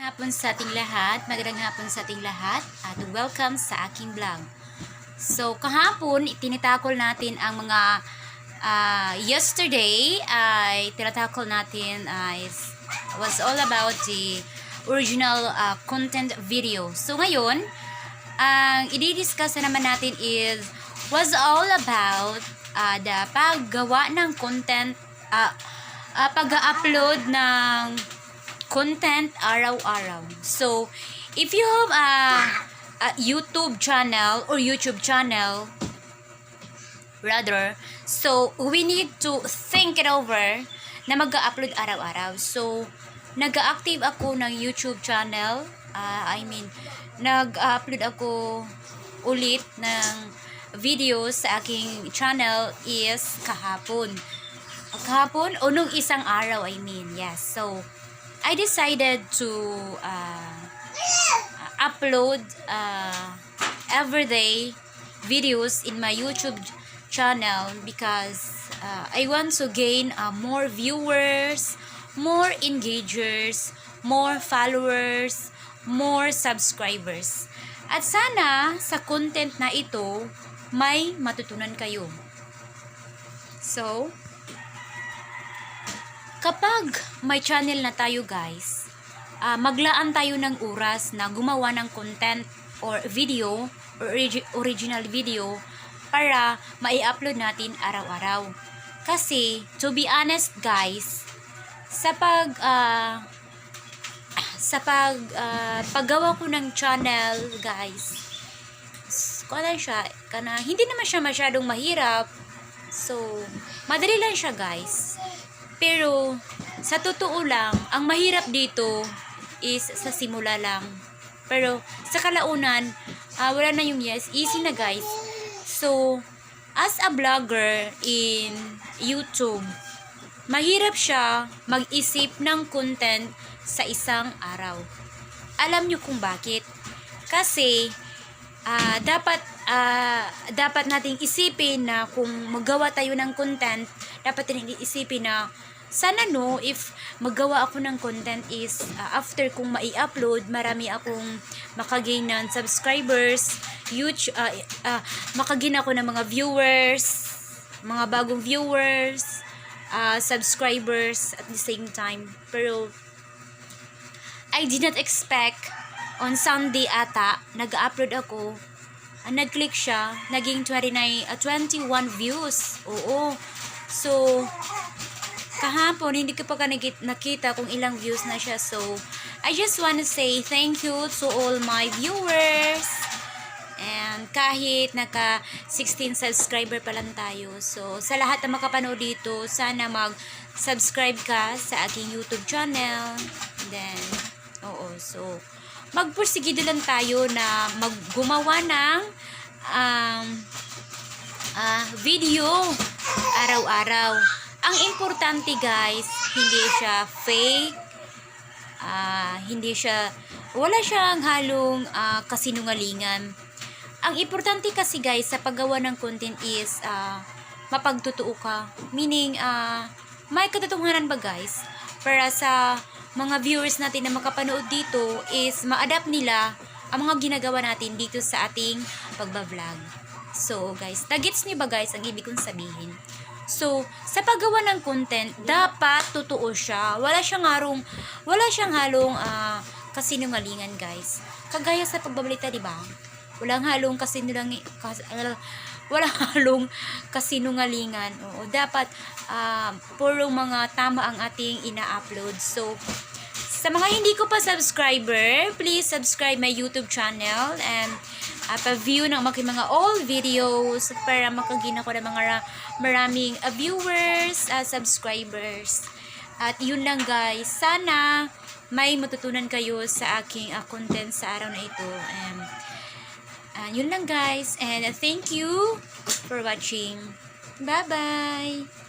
Hapon sa ating lahat, magandang hapon sa ating lahat at welcome sa aking vlog. So kahapon, tinitakol natin ang mga yesterday ay tinatakol natin was all about the original content video. So ngayon, ang i-discuss na naman natin was all about the paggawa ng content, pag-upload ng content araw-araw. So, if you have a YouTube channel or YouTube channel, rather, so we need to think it over na mag-upload araw-araw. So, nag-active ako ng YouTube channel. Nag-upload ako ulit ng videos sa aking channel is kahapon. Kahapon o nung isang araw, yes. So, I decided to upload everyday videos in my YouTube channel because I want to gain more viewers, more engagers, more followers, more subscribers. At sana sa content na ito may matutunan kayo. So, kapag may channel na tayo guys, maglaan tayo ng oras na gumawa ng content or video or original video para mai-upload natin araw-araw. Kasi, to be honest guys, sa paggawa ko ng channel guys, hindi naman siya masyadong mahirap. So, madali lang siya guys. Pero, sa totoo lang, ang mahirap dito is sa simula lang. Pero, sa kalaunan, wala na yung easy na guys. So, as a vlogger in YouTube, mahirap siya mag-isip ng content sa isang araw. Alam nyo kung bakit? Kasi, dapat nating isipin na kung magawa tayo ng content, dapat nating isipin na sana if magawa ako ng content is after kong mai-upload, marami akong makagain ng subscribers, makagain ako ng mga viewers, mga bagong viewers, subscribers at the same time. Pero I did not expect on Sunday ata, nag-upload ako, nag-click siya, naging 21 views. Oo. So, kahapon, hindi ko pa nakita kung ilang views na siya. So, I just want to say thank you to all my viewers. And kahit naka 16 subscriber pa lang tayo. So, sa lahat na makapanood dito, sana mag-subscribe ka sa aking YouTube channel. Then, so, magpursige lang tayo na gumawa ng video araw-araw. Ang importante guys, hindi siya fake, wala siyang halong kasinungalingan. Ang importante kasi guys sa paggawa ng content is mapagtotoo ka. Meaning, may katotohanan ba guys? Para sa mga viewers natin na makapanood dito is ma-adapt nila ang mga ginagawa natin dito sa ating pagbablog. So guys, nagets niyo ba guys ang ibig kong sabihin? So, sa paggawa ng content, dapat totoo siya. Wala siyang halong kasinungalingan, guys. Kagaya sa pagbabalita, di ba? Walang halong kasinungalingan. Oo, dapat puro mga tama ang ating ina-upload. So, sa mga hindi ko pa subscriber, please subscribe my YouTube channel and pa-view ng mga all videos para makagina ko ng mga maraming viewers, subscribers. At yun lang guys, sana may matutunan kayo sa aking content sa araw na ito. And yun lang guys, and thank you for watching. Bye-bye!